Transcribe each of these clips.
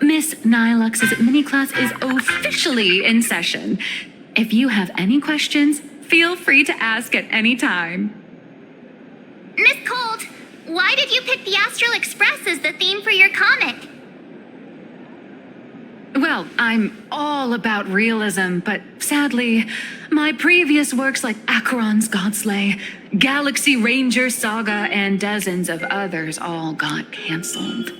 Miss Nilux's mini class is officially in session. If you have any questions, feel free to ask at any time. Miss Cold, why did you pick the Astral Express as the theme for your comic? Well, I'm all about realism, but sadly, my previous works like Acheron's Godslay, Galaxy Ranger Saga, and dozens of others all got canceled.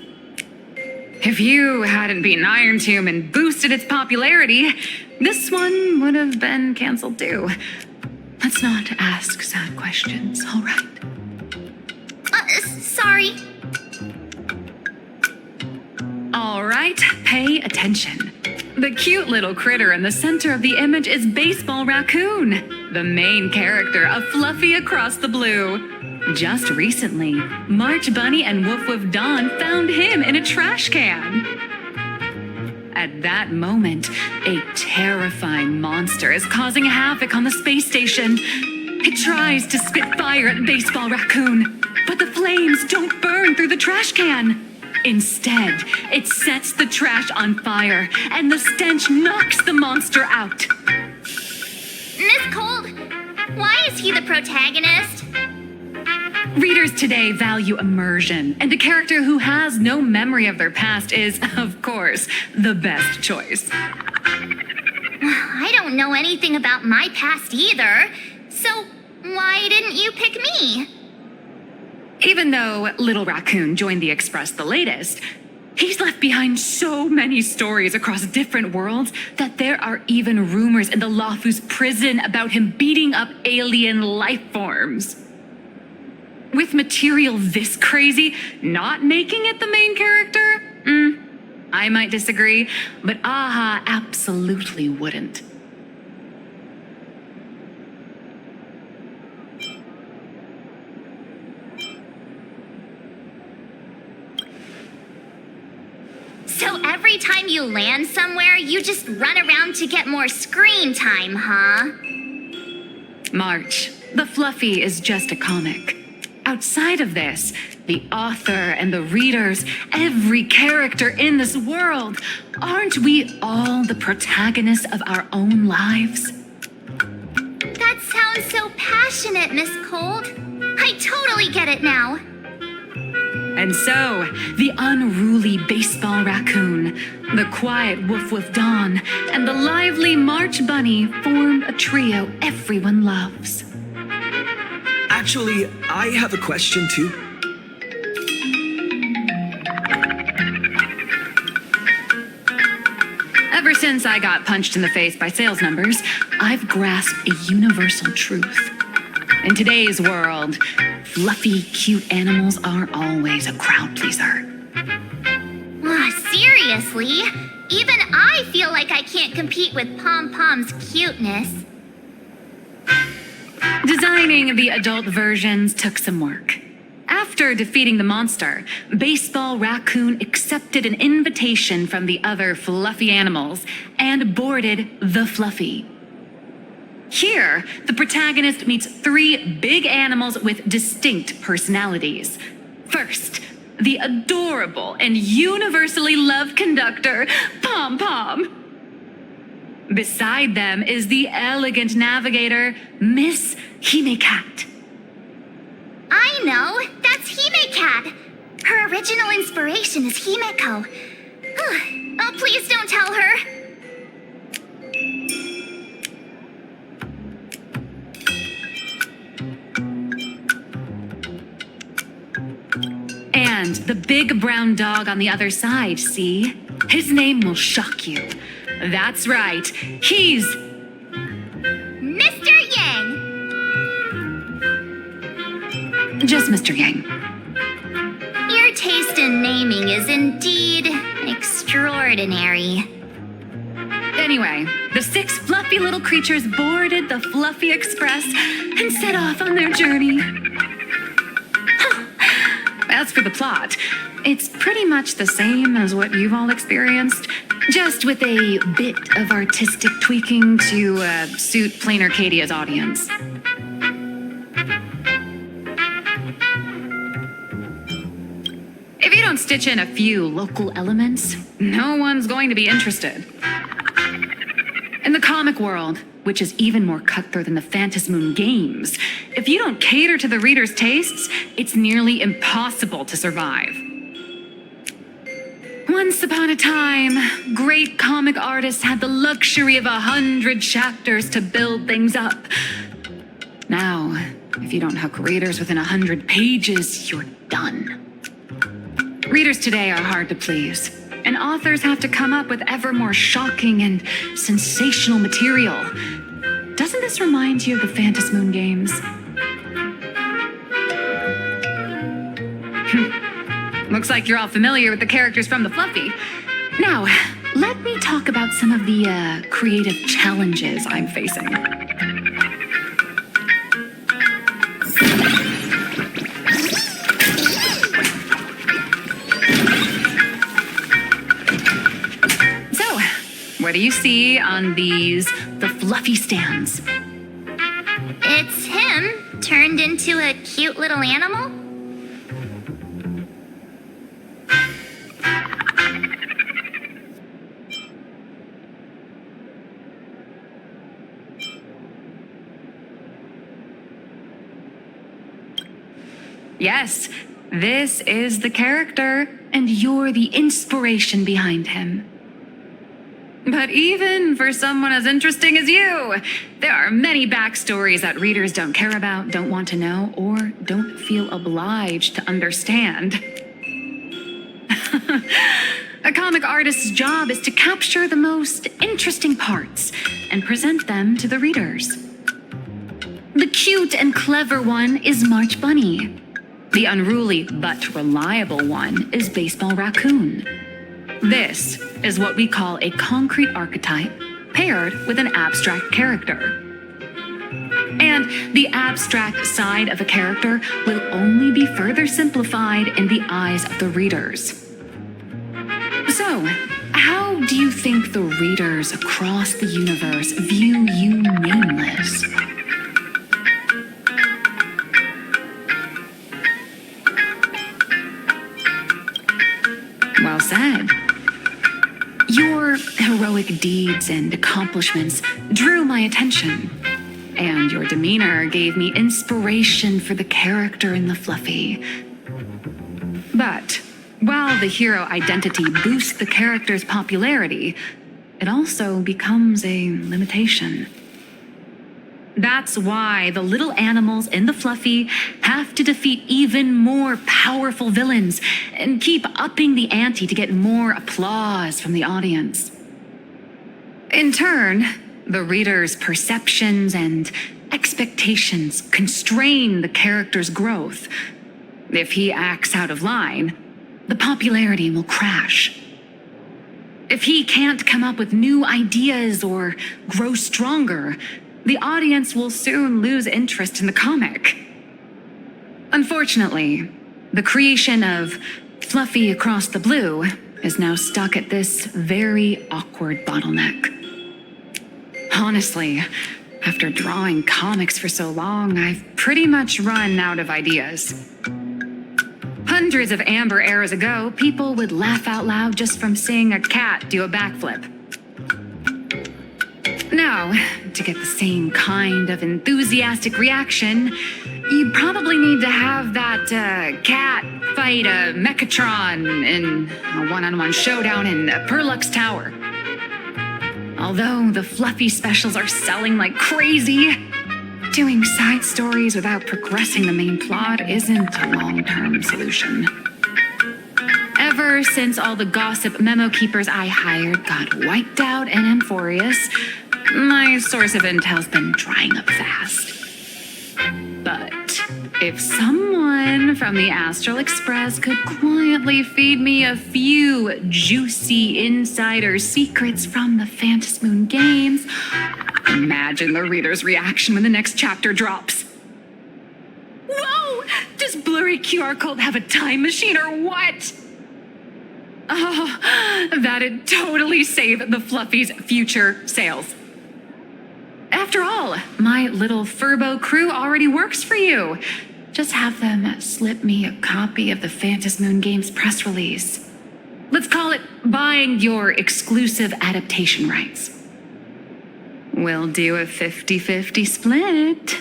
If you hadn't beaten Iron Tomb and boosted its popularity, this one would have been canceled too. Let's not ask sad questions, all right? Sorry. All right, pay attention. The cute little critter in the center of the image is Baseball Raccoon, the main character of Fluffy Across the Blue. Just recently, March Bunny and Woof Woof Dawn found him in a trash can. At that moment, a terrifying monster is causing havoc on the space station. It tries to spit fire at Baseball Raccoon, but the flames don't burn through the trash can. Instead, it sets the trash on fire, and the stench knocks the monster out. Miss Cold, why is he the protagonist? Readers today value immersion, and a character who has no memory of their past is, of course, the best choice. I don't know anything about my past either, so why didn't you pick me? Even though Little Raccoon joined the Express the latest, he's left behind so many stories across different worlds that there are even rumors in the Lafu's prison about him beating up alien life forms. With material this crazy, not making it the main character? I might disagree, but Aha absolutely wouldn't. So every time you land somewhere, you just run around to get more screen time, huh? March, the Fluffy is just a comic. Outside of this, the author and the readers, every character in this world, aren't we all the protagonists of our own lives? That sounds so passionate, Miss Cold. I totally get it now. And so, the unruly Baseball Raccoon, the quiet Woof Woof Dawn, and the lively March Bunny formed a trio everyone loves. Actually, I have a question too. Ever since I got punched in the face by sales numbers, I've grasped a universal truth. In today's world, fluffy, cute animals aren't always a crowd pleaser. Seriously? Even I feel like I can't compete with Pom Pom's cuteness. Designing the adult versions took some work. After defeating the monster, Baseball Raccoon accepted an invitation from the other fluffy animals and boarded the Fluffy. Here, the protagonist meets three big animals with distinct personalities. First, the adorable and universally loved conductor, Pom Pom. Beside them is the elegant navigator, Miss Hime-Cat. I know, that's Hime-Cat. Her original inspiration is Himeko. Oh, please don't tell her. And the big brown dog on the other side, see? His name will shock you. That's right, he's Mr. Yang. just Mr. Yang. Your taste in naming is indeed extraordinary. Anyway, the six fluffy little creatures boarded the Fluffy Express and set off on their journey. As for the plot, It's pretty much the same as what you've all experienced, just with a bit of artistic tweaking to suit Plain Arcadia's audience. If you don't stitch in a few local elements, no one's going to be interested. In the comic world, which is even more cutthroat than the phantasmoon games, if you don't cater to the reader's tastes, it's nearly impossible to survive. Once upon a time, great comic artists had the luxury of 100 chapters to build things up. Now, if you don't hook readers within 100 pages, you're done. Readers today are hard to please, and authors have to come up with ever more shocking and sensational material. Doesn't this remind you of the phantasmoon games? Looks like you're all familiar with the characters from the Fluffy. Now, let me talk about some of the creative challenges I'm facing. So, what do you see on the Fluffy stands? It's him, turned into a cute little animal? Yes, this is the character, and you're the inspiration behind him. But even for someone as interesting as you, there are many backstories that readers don't care about, don't want to know, or don't feel obliged to understand. A comic artist's job is to capture the most interesting parts and present them to the readers. The cute and clever one is March Bunny. The unruly but reliable one is Baseball Raccoon. This is what we call a concrete archetype paired with an abstract character. And the abstract side of a character will only be further simplified in the eyes of the readers. So, how do you think the readers across the universe view you nameless? Well said. Your heroic deeds and accomplishments drew my attention, and your demeanor gave me inspiration for the character in the Fluffy. But while the hero identity boosts the character's popularity, it also becomes a limitation. That's why the little animals in the Fluffy have to defeat even more powerful villains and keep upping the ante to get more applause from the audience. In turn, the reader's perceptions and expectations constrain the character's growth. If he acts out of line, the popularity will crash. If he can't come up with new ideas or grow stronger, the audience will soon lose interest in the comic. Unfortunately, the creation of Fluffy Across the Blue is now stuck at this very awkward bottleneck. Honestly, after drawing comics for so long, I've pretty much run out of ideas. Hundreds of amber eras ago, people would laugh out loud just from seeing a cat do a backflip. Now, to get the same kind of enthusiastic reaction, you probably need to have that cat fight a Mechatron in a one-on-one showdown in Perlux Tower. Although the Fluffy specials are selling like crazy, doing side stories without progressing the main plot isn't a long-term solution. Ever since all the gossip memo keepers I hired got wiped out in Amphorius, my source of intel's been drying up fast. But if someone from the Astral Express could quietly feed me a few juicy insider secrets from the phantasmoon games, imagine the reader's reaction when the next chapter drops. Whoa! Does Blurry QR Cult have a time machine or what? Oh, that'd totally save the Fluffy's future sales. After all, my little Furbo crew already works for you. Just have them slip me a copy of the Phantasmoon Games press release. Let's call it buying your exclusive adaptation rights. We'll do a 50-50 split.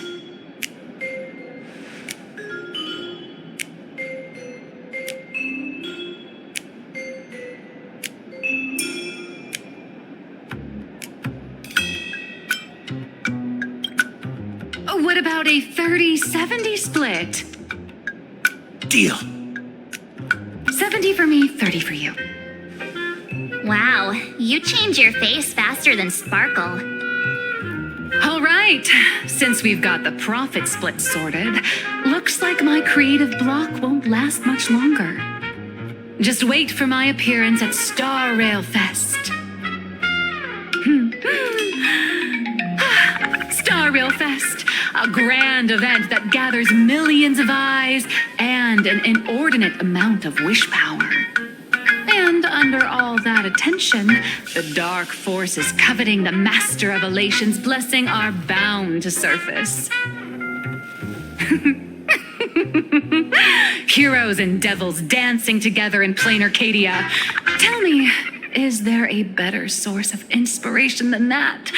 What about a 30-70 split? Deal. 70 for me, 30 for you. Wow, you change your face faster than Sparkle. All right, since we've got the profit split sorted, looks like my creative block won't last much longer. Just wait for my appearance at Star Rail Fest. Star Rail Fest, a grand event that gathers millions of eyes and an inordinate amount of wish power. And under all that attention, the dark forces coveting the Master of Elation's blessing are bound to surface. Heroes and devils dancing together in plain Arcadia. Tell me, is there a better source of inspiration than that?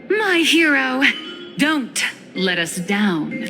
My hero, don't let us down.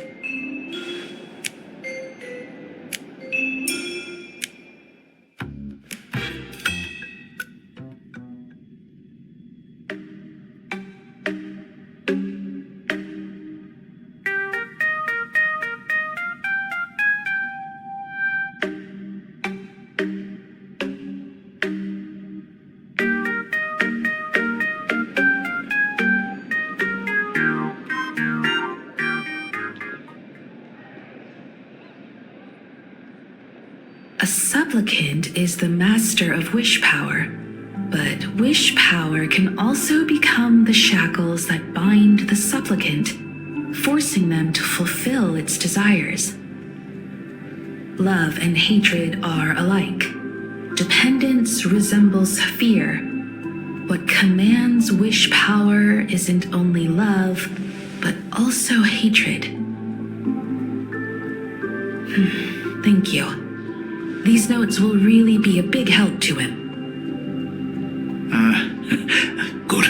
A supplicant is the master of wish power, but wish power can also become the shackles that bind the supplicant, forcing them to fulfill its desires. Love and hatred are alike. Dependence resembles fear. What commands wish power isn't only love, but also hatred. Thank you. These notes will really be a big help to him. Good.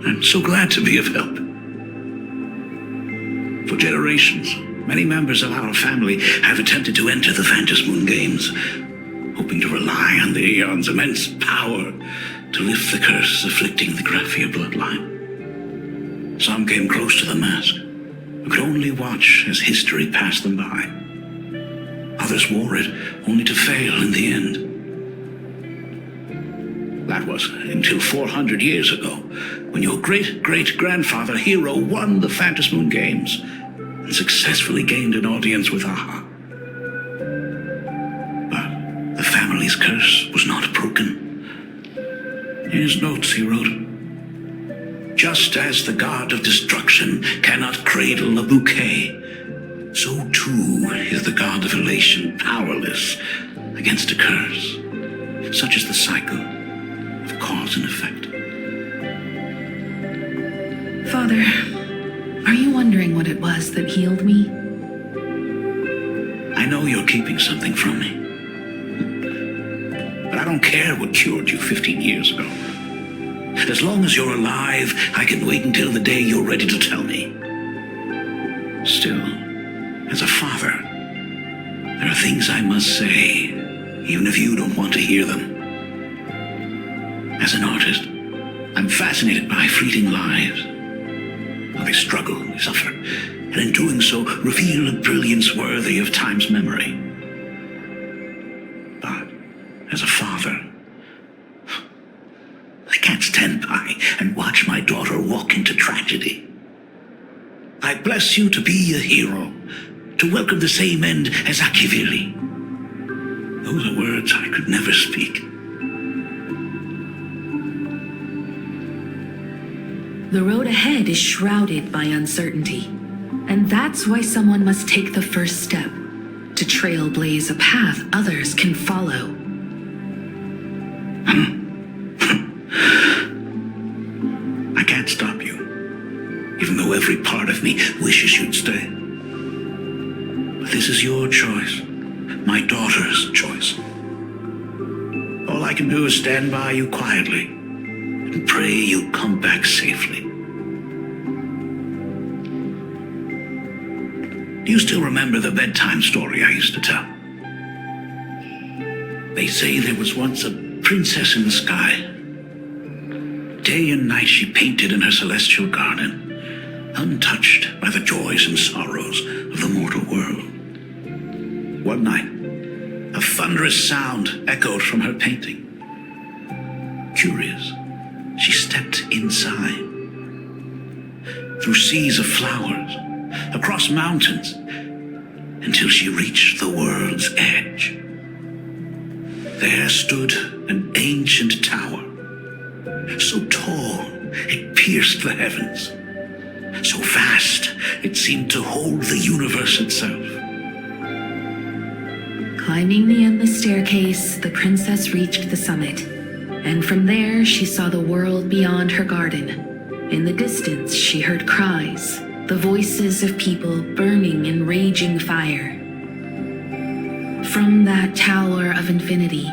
I'm so glad to be of help. For generations, many members of our family have attempted to enter the Phantasmoon Games, hoping to rely on the Aeon's immense power to lift the curse afflicting the Grazie bloodline. Some came close to the mask, but could only watch as history passed them by. Others wore it, only to fail in the end. That was until 400 years ago, when your great-great-grandfather Hero won the Phantasmoon Games and successfully gained an audience with Aha. But the family's curse was not broken. In his notes he wrote, "Just as the god of destruction cannot cradle a bouquet, so too is the god of elation powerless against a curse. Such is the cycle of cause and effect." Father, are you wondering what it was that healed me? I know you're keeping something from me. But I don't care what cured you 15 years ago. As long as you're alive, I can wait until the day you're ready to tell me. Still, as a father, there are things I must say, even if you don't want to hear them. As an artist, I'm fascinated by fleeting lives. How they struggle, they suffer, and in doing so, reveal a brilliance worthy of time's memory. But, as a father, I can't stand by and watch my daughter walk into tragedy. I bless you to be a hero, to welcome the same end as Akivili. Those are words I could never speak. The road ahead is shrouded by uncertainty, and that's why someone must take the first step to trailblaze a path others can follow. I can't stop you, even though every part of me wishes you'd stay. But this is your choice, my daughter's choice. All I can do is stand by you quietly and pray you come back safely. Do you still remember the bedtime story I used to tell? They say there was once a princess in the sky. Day and night she painted in her celestial garden, untouched by the joys and sorrows of the mortal world. One night, a thunderous sound echoed from her painting. Curious, she stepped inside. Through seas of flowers, across mountains, until she reached the world's edge. There stood an ancient tower, so tall it pierced the heavens, so vast it seemed to hold the universe itself. Climbing the endless staircase, the princess reached the summit, and from there she saw the world beyond her garden. In the distance, she heard cries, the voices of people burning in raging fire. From that tower of infinity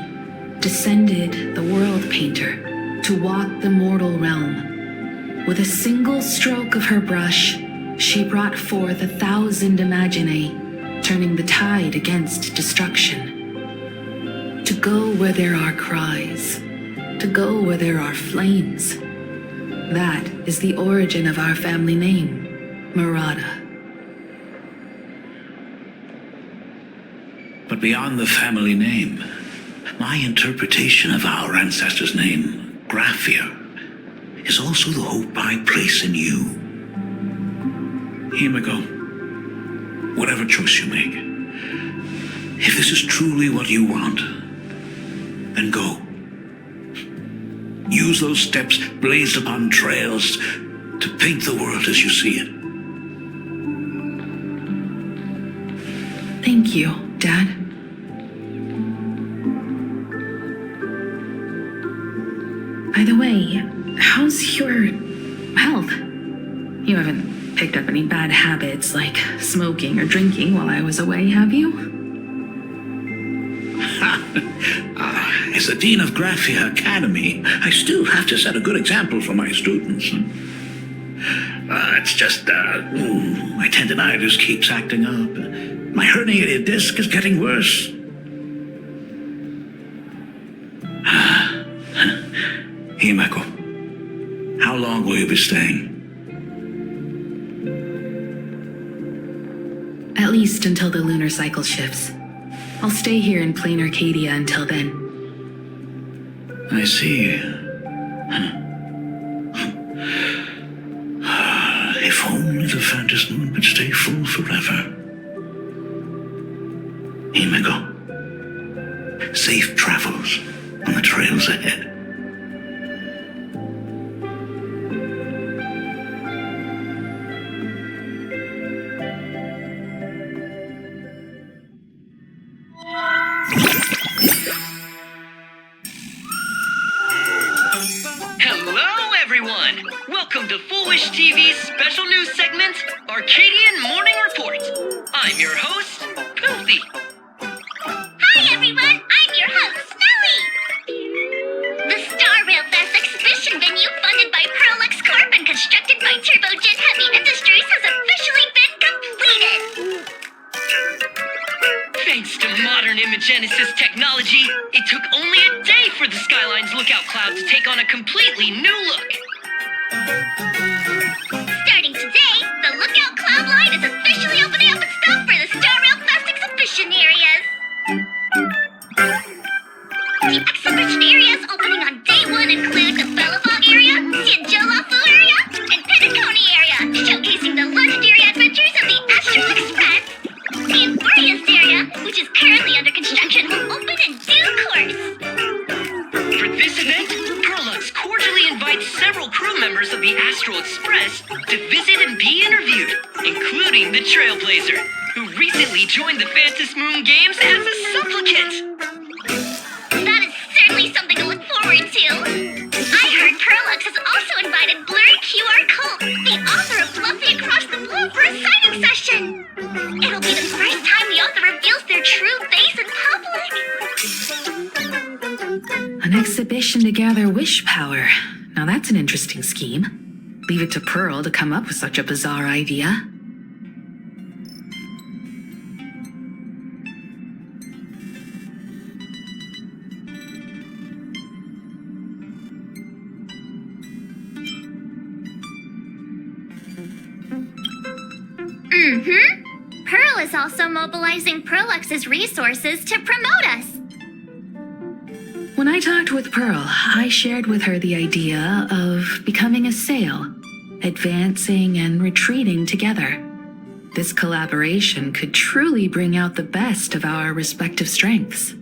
descended the world painter to walk the mortal realm. With a single stroke of her brush, she brought forth 1,000 imaginae, turning the tide against destruction. To go where there are cries, to go where there are flames. That is the origin of our family name, Murata. But beyond the family name, my interpretation of our ancestors' name, Grazie, is also the hope I place in you. Himiko, whatever choice you make, if this is truly what you want, then go. Use those steps blazed upon trails to paint the world as you see it. Thank you, Dad. By the way, how's your health? You haven't picked up any bad habits like smoking or drinking while I was away, have you? As the Dean of Grazie Academy, I still have to set a good example for my students. It's just, my tendinitis keeps acting up. My herniated disc is getting worse. Himeko, how long will you be staying? At least until the lunar cycle shifts. I'll stay here in plain Arcadia until then. I see. If only the phantasmoon could stay full forever. Himeko, safe travels on the trails ahead. Hello, everyone! Welcome to Foolish TV's special news segment, Arcadian Morning Report. I'm your host, Poofy. Hi everyone, I'm your host, Snowy! The Star Rail Fest exhibition venue funded by Pearlux Corp and constructed by Turbojet Heavy Industries has officially been completed! Thanks to modern imagenesis technology, it took only a day for the Skyline's lookout cloud to take on a completely new look. Starting today, the Lookout Cloud line is officially opening up its stuff for the Star Rail Fest exhibition areas! The exhibition areas opening on day one include the Bellavog area, Siajolafu area, and Penacony area, showcasing the legendary adventures of the Astral Express. The Aquarius area, which is currently under construction, will open in due course. For this event, Pearlux cordially invites several crew members of the Astral Express to visit and be interviewed, including the Trailblazer, who recently joined the Phantasmoon games as a supplicant. That is certainly something to look forward fly across the blue for a signing session. It'll be the first time the author reveals their true face in public. An exhibition to gather wish power. Now that's an interesting scheme. Leave it to Pearl to come up with such a bizarre idea. Pearl is also mobilizing Perlux's resources to promote us. When I talked with Pearl, I shared with her the idea of becoming a sail, advancing and retreating together. This collaboration could truly bring out the best of our respective strengths.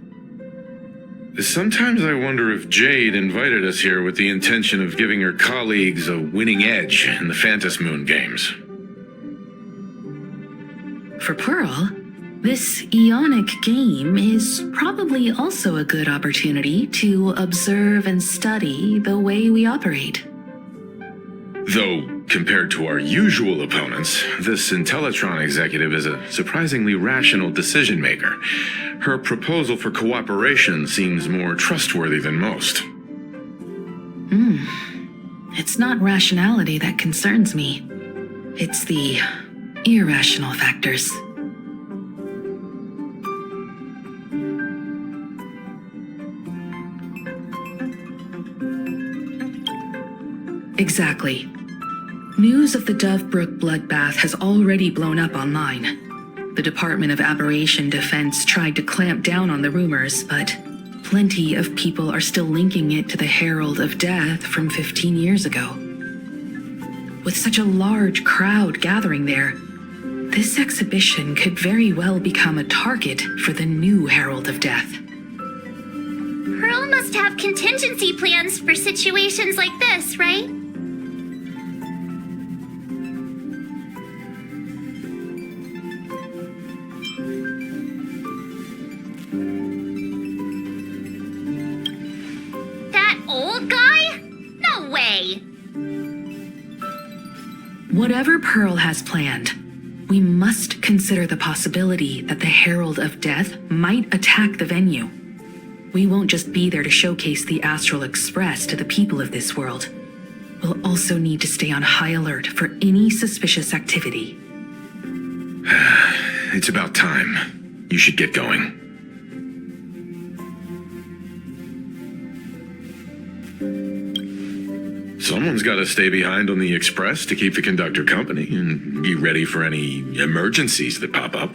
Sometimes I wonder if Jade invited us here with the intention of giving her colleagues a winning edge in the phantasmoon games. For Pearl, this Ionic game is probably also a good opportunity to observe and study the way we operate. Though, compared to our usual opponents, this Intellitron executive is a surprisingly rational decision maker. Her proposal for cooperation seems more trustworthy than most. It's not rationality that concerns me. It's the irrational factors. Exactly. News of the Dovebrook bloodbath has already blown up online. The Department of Aberration Defense tried to clamp down on the rumors, but plenty of people are still linking it to the Herald of Death from 15 years ago. With such a large crowd gathering there, this exhibition could very well become a target for the new Herald of Death. Pearl must have contingency plans for situations like this, right? That old guy? No way! Whatever Pearl has planned, we must consider the possibility that the Herald of Death might attack the venue. We won't just be there to showcase the Astral Express to the people of this world. We'll also need to stay on high alert for any suspicious activity. It's about time. You should get going. Someone's got to stay behind on the express to keep the conductor company and be ready for any emergencies that pop up.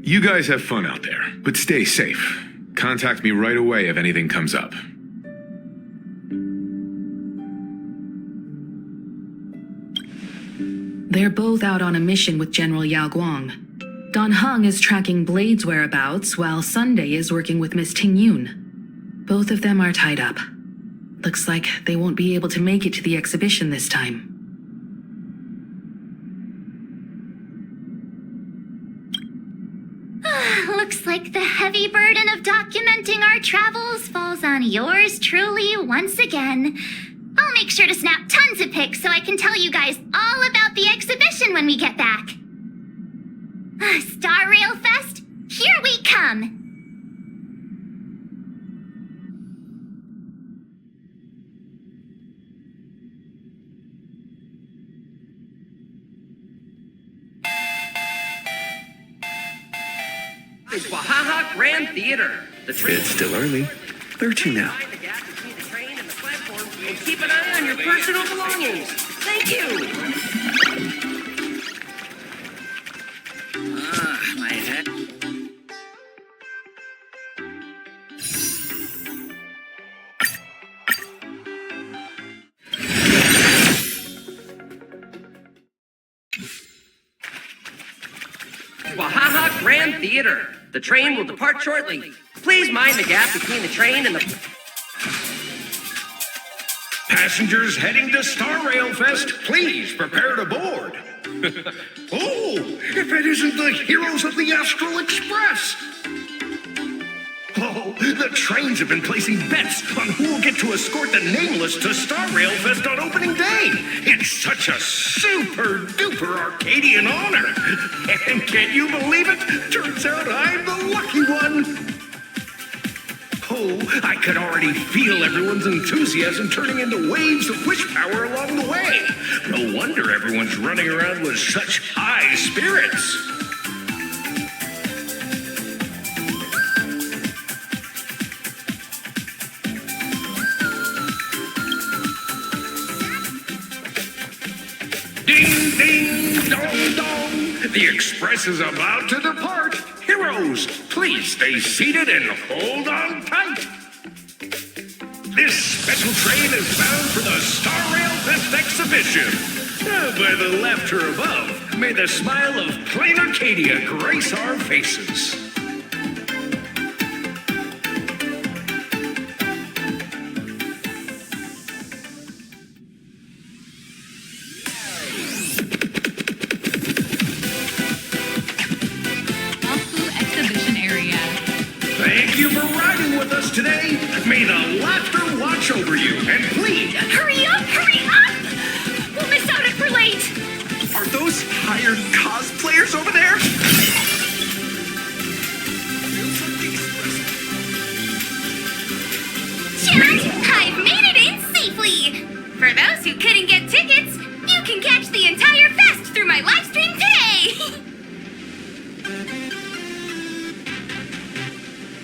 You guys have fun out there, but stay safe. Contact me right away if anything comes up. They're both out on a mission with General Yao Guang. Don Hung is tracking Blade's whereabouts, while Sunday is working with Miss Ting Yun. Both of them are tied up. Looks like they won't be able to make it to the exhibition this time. Looks like the heavy burden of documenting our travels falls on yours truly once again. I'll make sure to snap tons of pics so I can tell you guys all about the exhibition when we get back. Star Rail Fest, here we come! It's Wahaha Grand Theater. It's still early. Where to now? The gap between the train and the platform, and keep an eye on your personal belongings. Thank you. My head. Wahaha Grand Theater. The train will depart shortly. Please mind the gap between the train and the... Passengers heading to Star Rail Fest, please prepare to board. Oh, if it isn't the heroes of the Astral Express! Oh, the trains have been placing bets on who will get to escort the Nameless to Star Rail Fest on opening day. It's such a super-duper Arcadian honor. And can you believe it? Turns out I'm the lucky one. Oh, I could already feel everyone's enthusiasm turning into waves of wish power along the way. No wonder everyone's running around with such high spirits. Ding, ding, dong, dong. The express is about to depart. Heroes, please stay seated and hold on tight. This special train is bound for the Star Rail Fest exhibition. By the laughter above, may the smile of plain Arcadia grace our faces. Thank you for riding with us today. May the laughter watch over you. And please, Hurry up! Hurry up! We'll miss out if we're late. Are those hired cosplayers over there? Chat, I've made it in safely. For those who couldn't get tickets, you can catch the entire fest through my live stream today.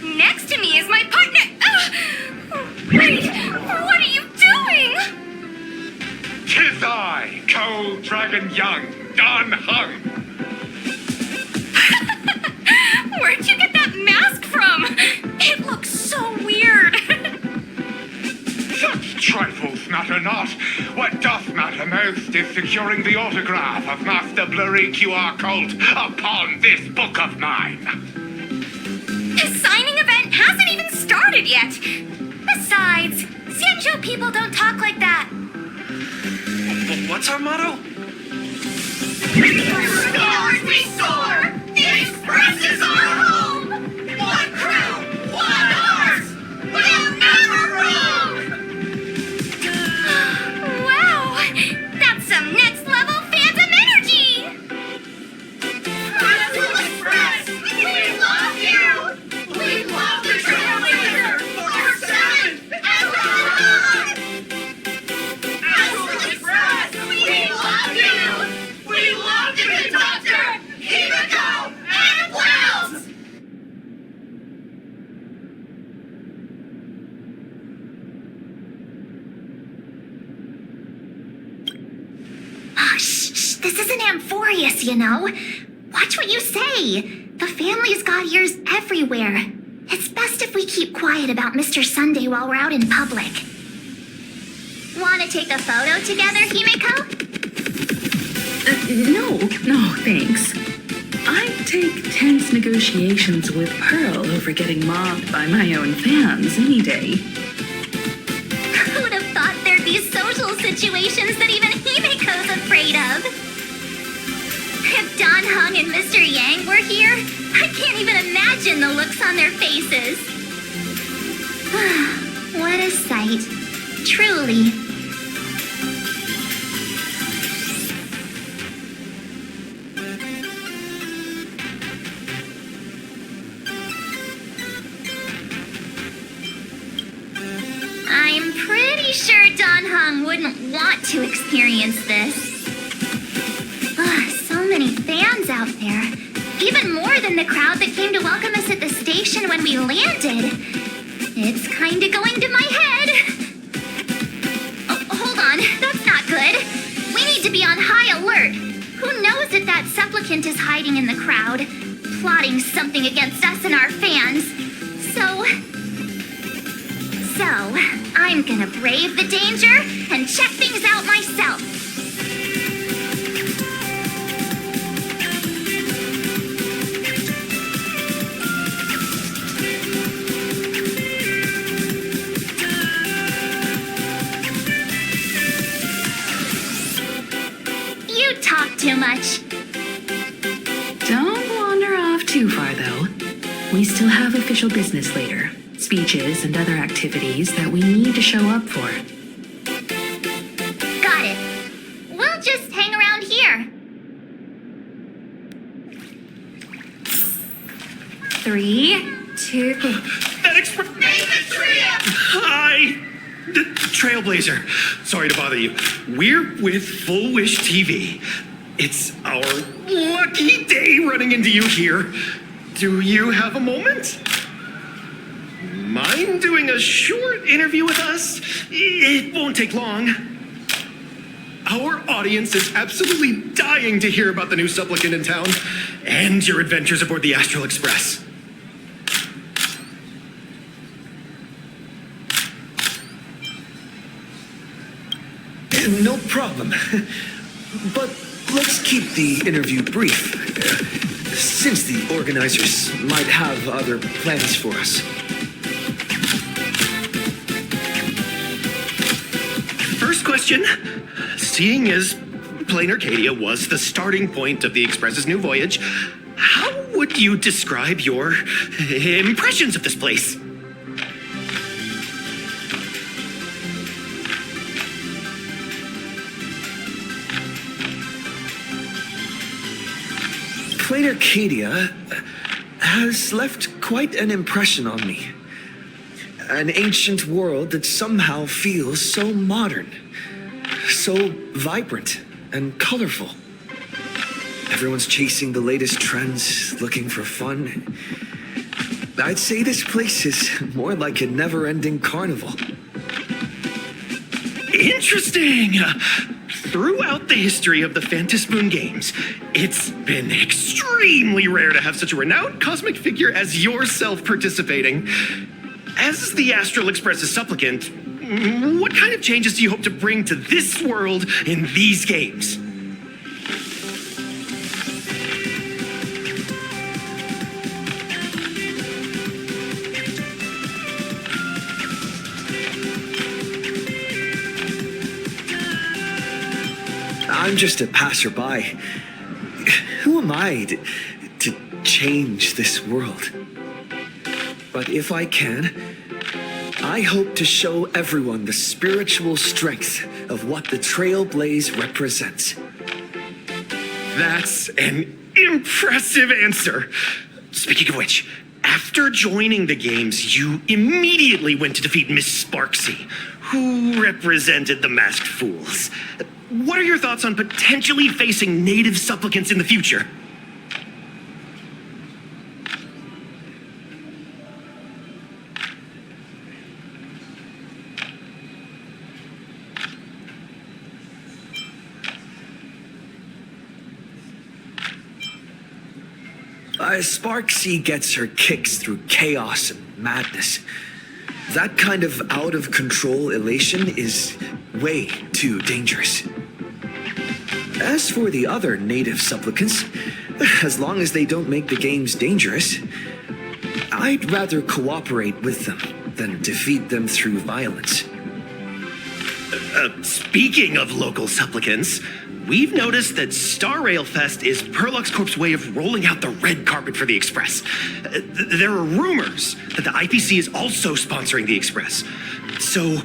Next to me is my partner. Wait, what are you doing? 'Tis I, Cold Dragon Young, Don Hung. Where'd you get that mask from? It looks so weird. Such trifles matter not. What doth matter most is securing the autograph of Master Blurry QR Cult upon this book of mine. The signing event hasn't even started yet. Besides, Sanjo people don't talk like that. What's our motto? Stars we soar! The Express is our home! One crew, one heart! We'll never roam! Wow! That's some next level phantom energy! Grazie Express! We love you! We love the trailblaizer! 4-7 and beyond! Grazie Express! We love you! We love the conductor! Himiko and Wells! Oh, shh, this isn't Amphorius, you know. Watch what you say. The family's got ears everywhere. It's best if we keep quiet about Mr. Sunday while we're out in public. Want to take a photo together, Himiko? No, thanks. I'd take tense negotiations with Pearl over getting mobbed by my own fans any day. Who'd have thought there'd be social situations that even Himiko's afraid of? If Don Hung and Mr. Yang were here, I can't even imagine the looks on their faces. What a sight. Truly. I'm pretty sure Don Hung wouldn't want to experience this. So many fans out there. Even more than the crowd that came to welcome us at the station when we landed. It's kinda going to my head. Oh, hold on. That's not good. We need to be on high alert. Who knows if that supplicant is hiding in the crowd, plotting something against us and our fans. So, I'm gonna brave the danger and check things out myself. You talk too much. Don't wander off too far, though. We still have official business later, speeches and other activities that we need to show up for. Got it. We'll just hang around here. 3, 2... That express... Hi! The Trailblazer. Sorry to bother you. We're with Full Wish TV. It's our lucky day running into you here. Do you have a moment? Mind doing a short interview with us? It won't take long. Our audience is absolutely dying to hear about the new supplicant in town and your adventures aboard the Astral Express. No problem. But let's keep the interview brief, since the organizers might have other plans for us. First question. Seeing as Plain Arcadia was the starting point of the Express's new voyage, how would you describe your impressions of this place? Plain Arcadia has left quite an impression on me. An ancient world that somehow feels so modern, so vibrant and colorful. Everyone's chasing the latest trends, looking for fun. I'd say this place is more like a never-ending carnival. Interesting! Throughout the history of the phantasmoon games, it's been extremely rare to have such a renowned cosmic figure as yourself participating. As the Astral Express's supplicant, what kind of changes do you hope to bring to this world in these games? I'm just a passerby. Who am I to change this world? But if I can, I hope to show everyone the spiritual strength of what the Trailblaze represents. That's an impressive answer. Speaking of which, after joining the games, you immediately went to defeat Miss Sparksy, who represented the Masked Fools. What are your thoughts on potentially facing native supplicants in the future? Sparksy gets her kicks through chaos and madness. That kind of out-of-control elation is way too dangerous. As for the other native supplicants, as long as they don't make the games dangerous, I'd rather cooperate with them than defeat them through violence. Speaking of local supplicants, we've noticed that Star Rail Fest is Perlux Corp's way of rolling out the red carpet for the Express. There are rumors that the IPC is also sponsoring the Express. So,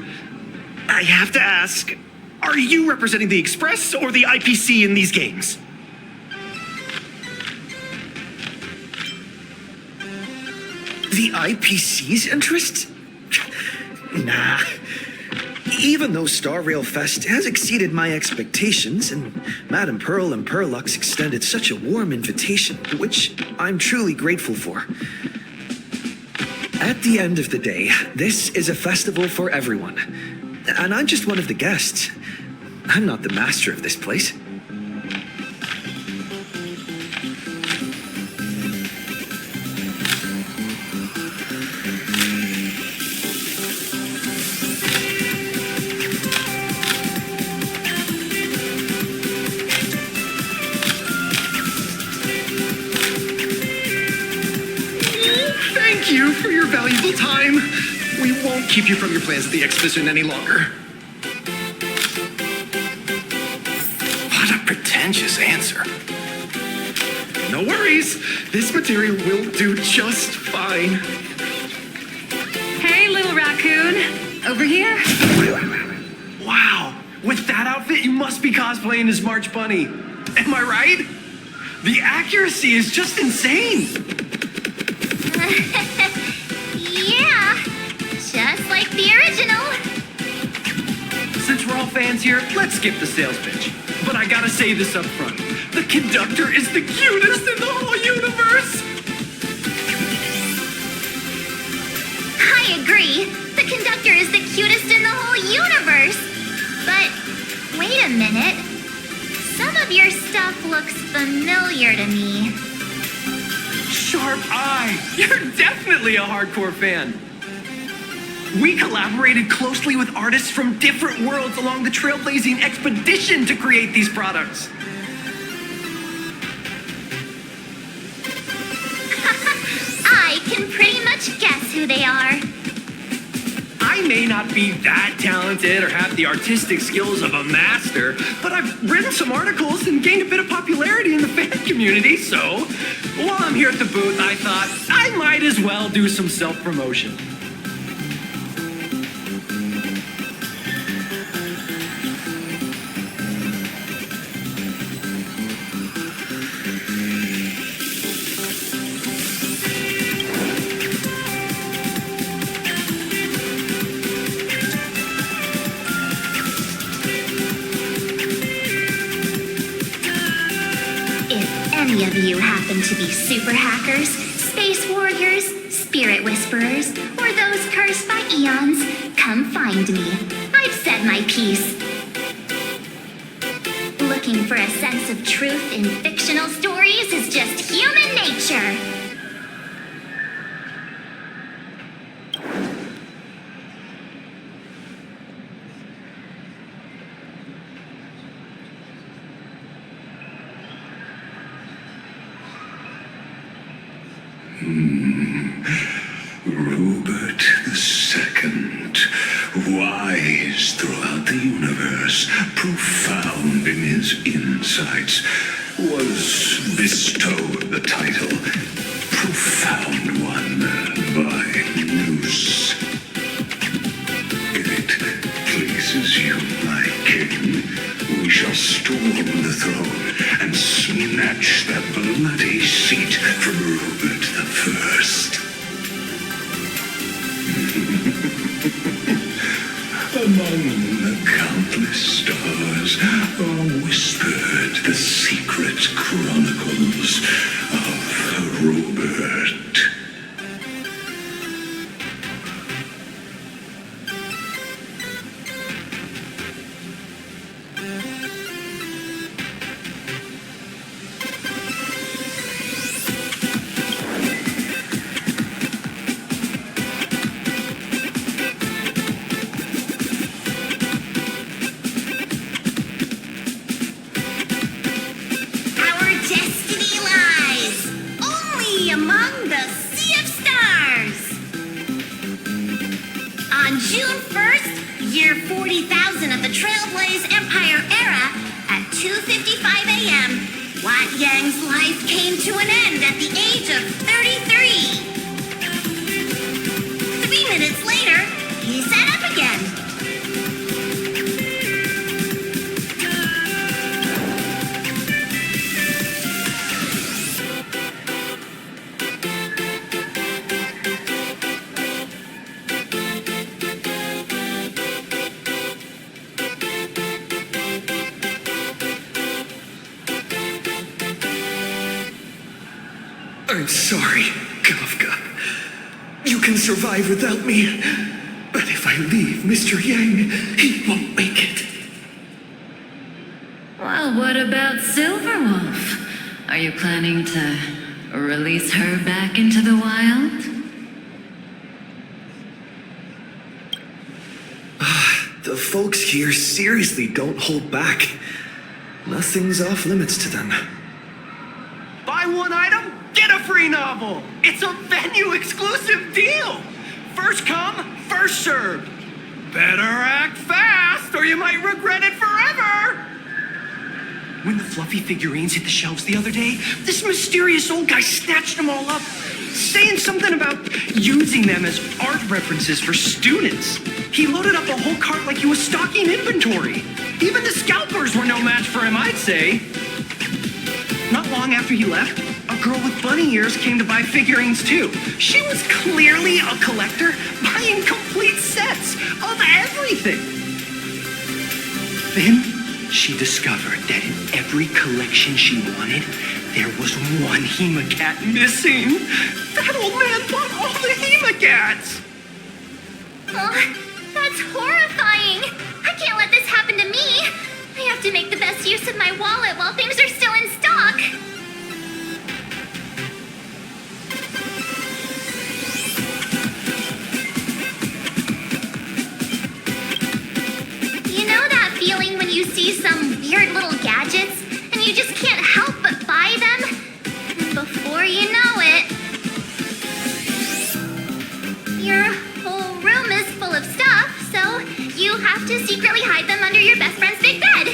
I have to ask, are you representing the Express or the IPC in these games? The IPC's interests? Nah. Even though Star Rail Fest has exceeded my expectations, and Madame Pearl and Perlux extended such a warm invitation, which I'm truly grateful for. At the end of the day, this is a festival for everyone. And I'm just one of the guests. I'm not the master of this place. Thank you for your valuable time. We won't keep you from your plans at the exhibition any longer. What a pretentious answer. No worries. This material will do just fine. Hey, little raccoon. Over here. Wow, with that outfit, you must be cosplaying as March Bunny. Am I right? The accuracy is just insane. Yeah, just like the original. Since we're all fans here, let's skip the sales pitch. But I gotta say this up front. The conductor is the cutest in the whole universe. I agree. The conductor is the cutest in the whole universe. But wait a minute. Some of your stuff looks familiar to me. Sharp eye. You're definitely a hardcore fan. We collaborated closely with artists from different worlds along the trailblazing expedition to create these products. I can pretty much guess who they are. I may not be that talented or have the artistic skills of a master, but I've written some articles and gained a bit of popularity in the fan community, so while I'm here at the booth, I thought I might as well do some self-promotion. If any of you happen to be super hackers, space warriors, spirit whisperers, or those cursed by eons, come find me. I've said my piece. Looking for a sense of truth in fictional stories is just human nature. Robert II, wise throughout the universe, profound in his insights, was bestowed the title Profound One by Noose. If it pleases you, my king, we shall storm the throne and snatch that bloody seat from Robert I. Among the countless stars are whispered the secret chronicles of Robert. Our destiny lies only among the sea of stars. On June 1st, year 40,000 of the Trailblaze Empire era, at 2:55 a.m., Wat Yang's life came to an end at the age of 33. 3 minutes later, he sat up again. I'm sorry, Kafka. You can survive without me. But if I leave Mr. Yang, he won't make it. Well, what about Silverwolf? Are you planning to release her back into the wild? The folks here seriously don't hold back. Nothing's off limits to them. Buy one item, get a free novel. It's a venue exclusive deal. First come, first served. Better act fast or you might regret it forever. When the fluffy figurines hit the shelves the other day, this mysterious old guy snatched them all up, saying something about using them as art references for students. He loaded up a whole cart like he was stocking inventory. Even the scalpers were no match for him, I'd say. Not long after he left, a girl with bunny ears came to buy figurines too. She was clearly a collector, buying complete sets of everything. Then she discovered that in every collection she wanted, there was one Hemacat missing. That old man bought all the Hemacats. Oh, that's horrifying. I can't let this happen to me. I have to make the best use of my wallet while things are still in stock. You know that feeling when you see some weird little gadgets and you just can't help but buy them? And before you know it, your whole room is full of stuff, so you have to secretly hide them under your best friend's big bed.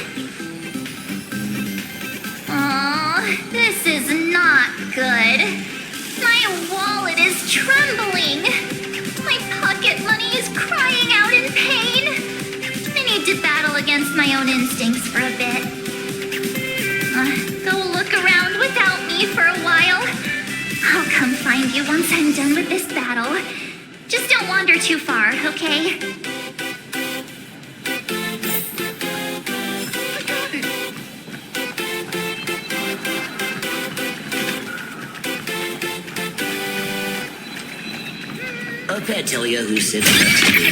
Oh, this is not good. My wallet is trembling. My pocket money is crying out in pain. I need to battle against my own instincts for a bit. Go look around without me for a while. I'll come find you once I'm done with this battle. Just don't wander too far, okay? A pet tell you who sits next to me.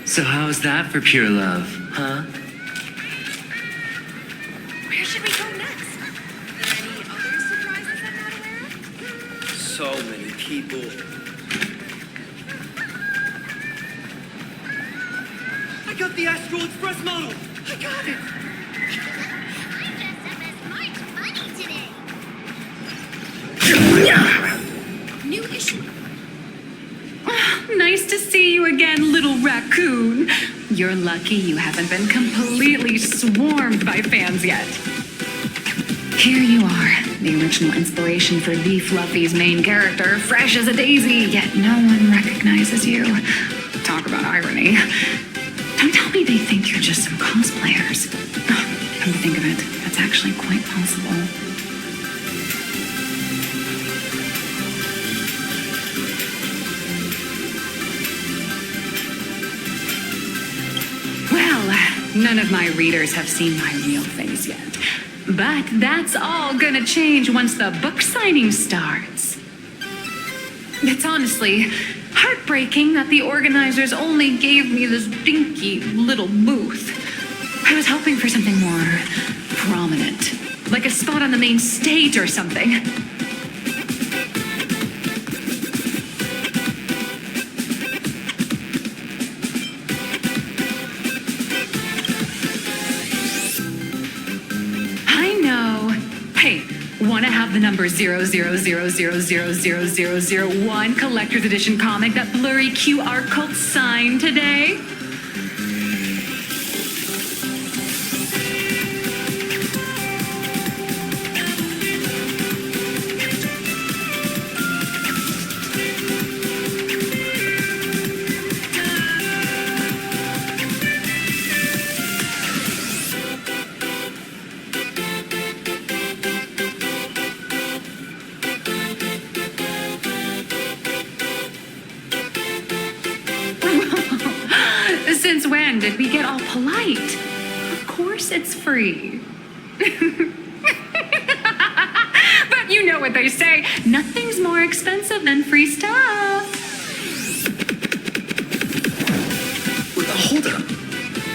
So how's that for pure love, huh? Where should we go next? Any other surprises I'm not aware of? So many people. I got the Astral Express model. I got it. I dressed up as March Bunny today. New issue. Nice to see you again, little raccoon. You're lucky you haven't been completely swarmed by fans yet. Here you are, the original inspiration for the Fluffy's main character, fresh as a daisy, yet no one recognizes you. Talk about irony. Don't tell me they think you're just some cosplayers. Come to think of it, that's actually quite possible. None of my readers have seen my real face yet. But that's all gonna change once the book signing starts. It's honestly heartbreaking that the organizers only gave me this dinky little booth. I was hoping for something more prominent, like a spot on the main stage or something. Want to have the number 000000001 collector's edition comic that blurry QR cult signed today? Since when did we get all polite? Of course it's free. But you know what they say, nothing's more expensive than free stuff. Hold up.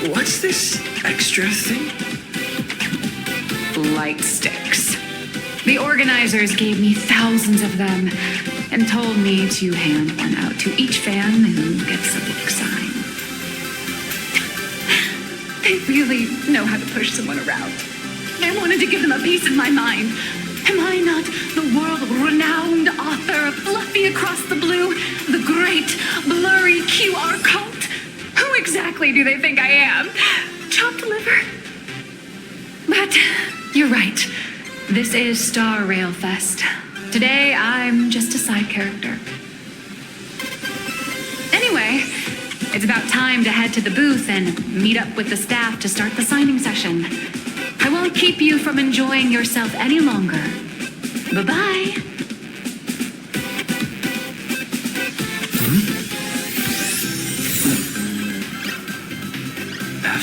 What's this extra thing? Light sticks. The organizers gave me thousands of them and told me to hand one out to each fan who gets a book signed. They really know how to push someone around. I wanted to give them a piece of my mind. Am I not the world-renowned author of Fluffy Across the Blue, the great blurry QR cult? Who exactly do they think I am? Chopped liver? But You're right. This is Star Rail Fest. Today, I'm just a side character. Anyway, it's about time to head to the booth and meet up with the staff to start the signing session. I won't keep you from enjoying yourself any longer. Bye-bye.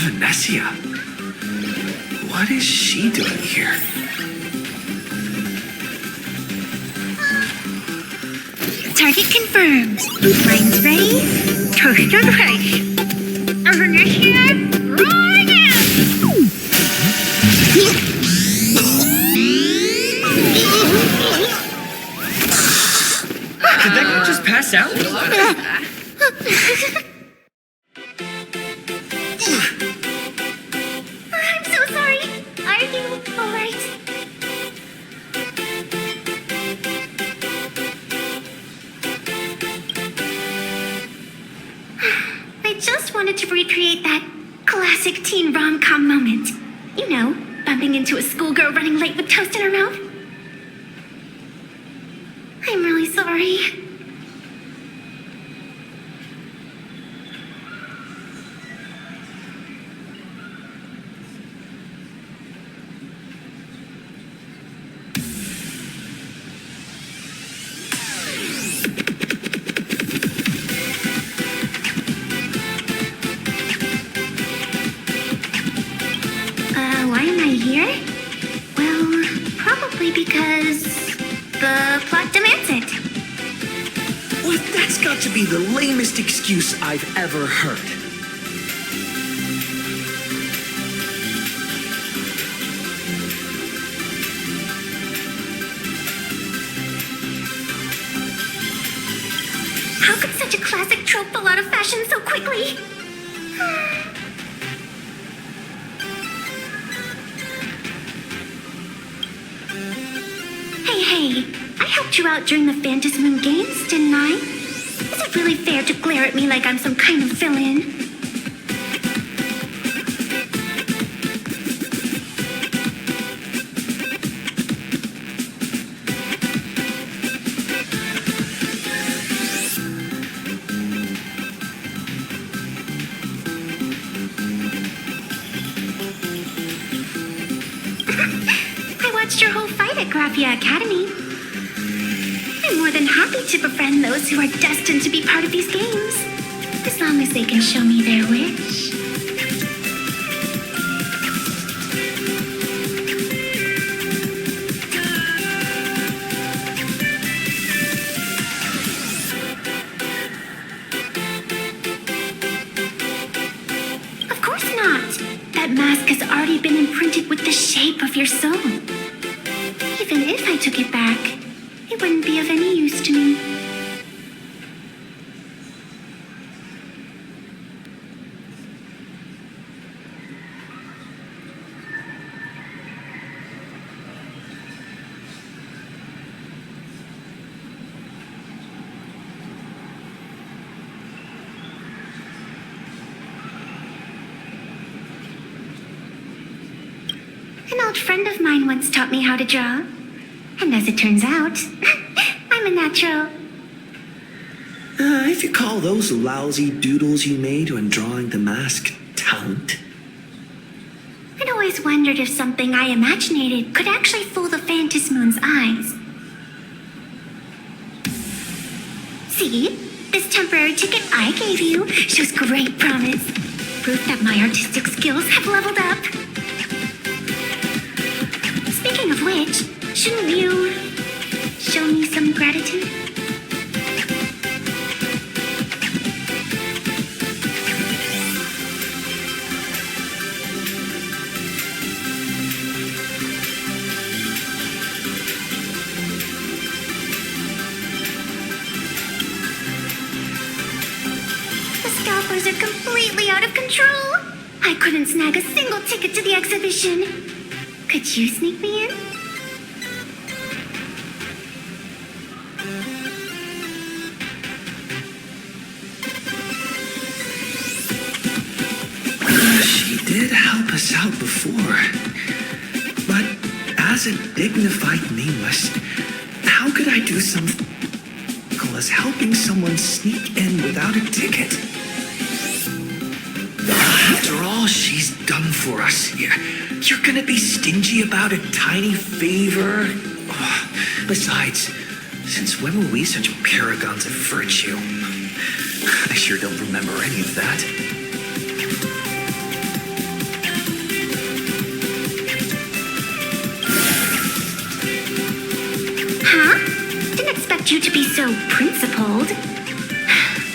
Vanessa. What is she doing here? Target confirmed. Mine's ready. Toast on rice. Vanessa, rolling out. Did that guy just pass out? I'm so sorry. Are you alright? I just wanted to recreate that classic teen rom-com moment. You know, bumping into a schoolgirl running late with toast in her mouth. I'm really sorry. Why am I here? Well, probably because the plot demands it. Well, that's got to be the lamest excuse I've ever heard. How could such a classic trope fall out of fashion so quickly? Hey, I helped you out during the phantasmoon games, didn't I? Is it really fair to glare at me like I'm some kind of villain? I watched your whole fight at Grazie Academy. I'm more than happy to befriend those who are destined to be part of these games, as long as they can show me their wish. Of course not. That mask has already been imprinted with the shape of your soul. Even if I took it back, it wouldn't be of any use to me. An old friend of mine once taught me how to draw. And as it turns out, I'm a natural. If you call those lousy doodles you made when drawing the mask talent. I'd always wondered if something I imaginated could actually fool the phantasmoon's eyes. See? This temporary ticket I gave you shows great promise. Proof that my artistic skills have leveled up. Speaking of which, shouldn't you show me some gratitude? The scalpers are completely out of control. I couldn't snag a single ticket to the exhibition. Could you sneak me in? She did help us out before. But as a dignified nameless, how could I do something as helping someone sneak in without a ticket? After all she's done for us, you're gonna be stingy about a tiny favor? Oh, besides, since when were we such paragons of virtue? I sure don't remember any of that. Huh? Didn't expect you to be so principled.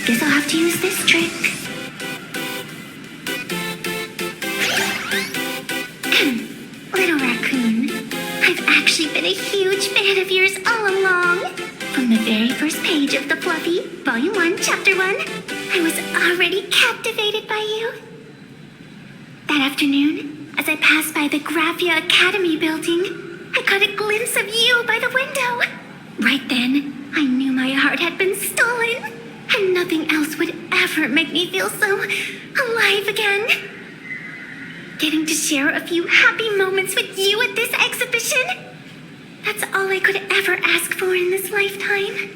Guess I'll have to use this trick. Little raccoon, I've actually been a huge fan of yours all along. From the very first page of the Fluffy, Volume 1, Chapter 1, I was already captivated by you. That afternoon, as I passed by the Grazie Academy building, I caught a glimpse of you by the window. Right then, I knew my heart had been stolen, and nothing else would ever make me feel so alive again. Getting to share a few happy moments with you at this exhibition, that's all I could ever ask for in this lifetime.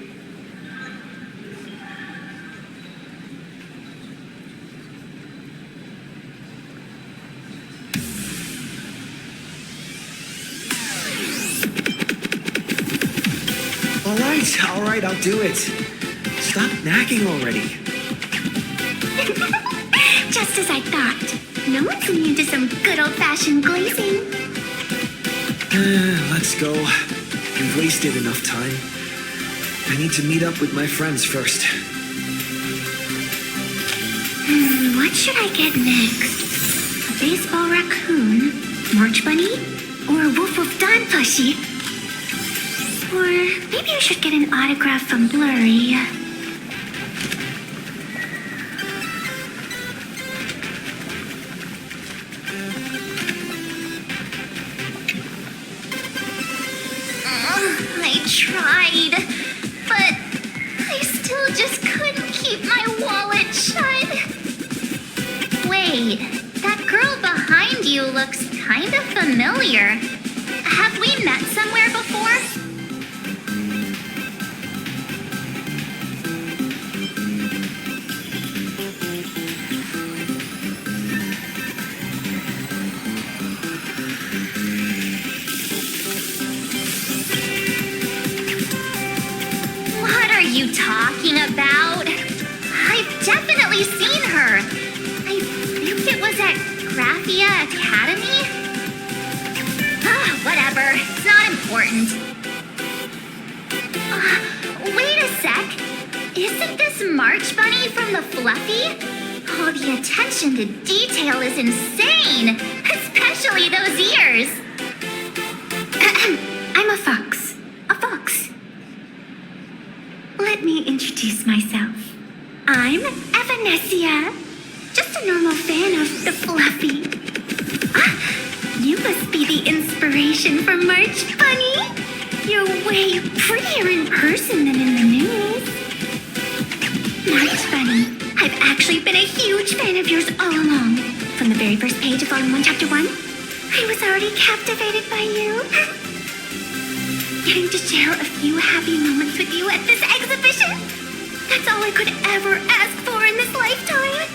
All right, I'll do it. Stop nagging already. Just as I thought. No one's immune to some good old-fashioned glazing. Let's go. You've wasted enough time. I need to meet up with my friends first. What should I get next? A baseball raccoon, March Bunny, or a Wolf of Dawn plushie? Or maybe I should get an autograph from Blurry. I tried, but I still just couldn't keep my wallet shut. Wait, that girl behind you looks kind of familiar. Have we met somewhere before? You talking about? I've definitely seen her. I think it was at Grazie Academy. Whatever. It's not important. Wait a sec. Isn't this March Bunny from the Fluffy? Oh, the attention to detail is insane. Especially those ears. I'm a fox. A fox. Let me introduce myself. I'm Evanesia, just a normal fan of the Fluffy. You must be the inspiration for March Bunny. You're way prettier in person than in the news. March Bunny, I've actually been a huge fan of yours all along. From the very first page of Volume 1, Chapter 1, I was already captivated by you. Getting to share a few happy moments with you at this exhibition, that's all I could ever ask for in this lifetime.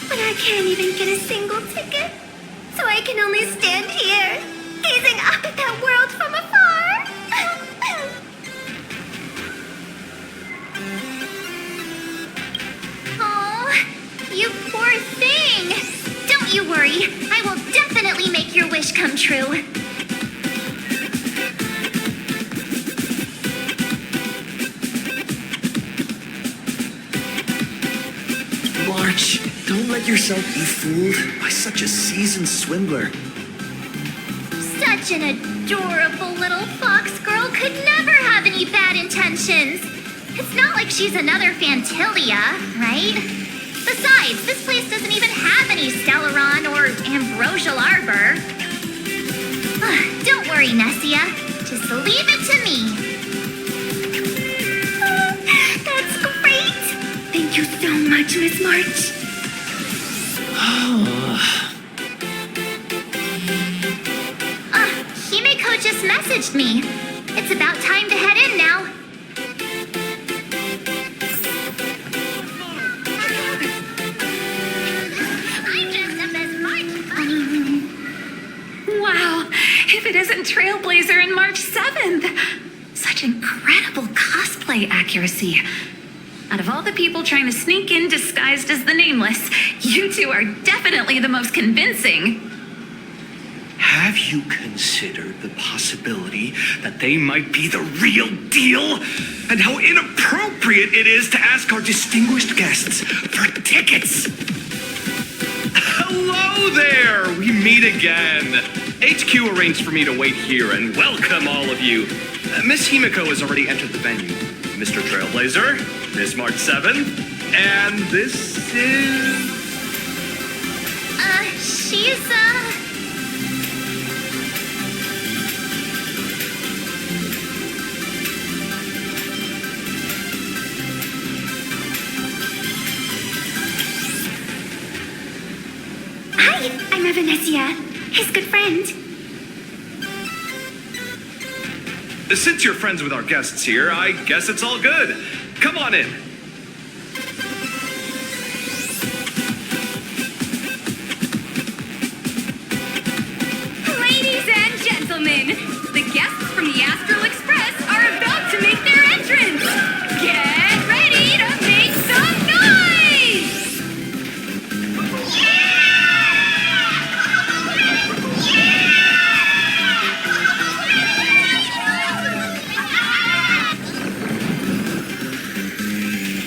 But I can't even get a single ticket, so I can only stand here, gazing up at that world from afar. Oh, you poor thing. Don't you worry, I will definitely make your wish come true. March, don't let yourself be fooled by such a seasoned swindler. Such an adorable little fox girl could never have any bad intentions. It's not like she's another Phantilia, right? Besides, this place doesn't even have any Stellaron or Ambrosial Arbor. Don't worry, Nessia. Just leave it to me. That's great. Thank you so much, Miss March. just messaged me. It's about time to head in now. I'm dressed up as March Bunny. Wow, if it isn't Trailblazer and March 7th! Such incredible cosplay accuracy. Out of all the people trying to sneak in disguised as the Nameless, you two are definitely the most convincing. Have you considered the possibility that they might be the real deal? And how inappropriate it is to ask our distinguished guests for tickets? Hello there! We meet again. HQ arranged for me to wait here and welcome all of you. Miss Himiko has already entered the venue. Mr. Trailblazer, Miss March 7, and this is... She's, Hi, I'm Evanesia, his good friend. Since you're friends with our guests here, I guess it's all good. Come on in. Ladies and gentlemen, the guests from the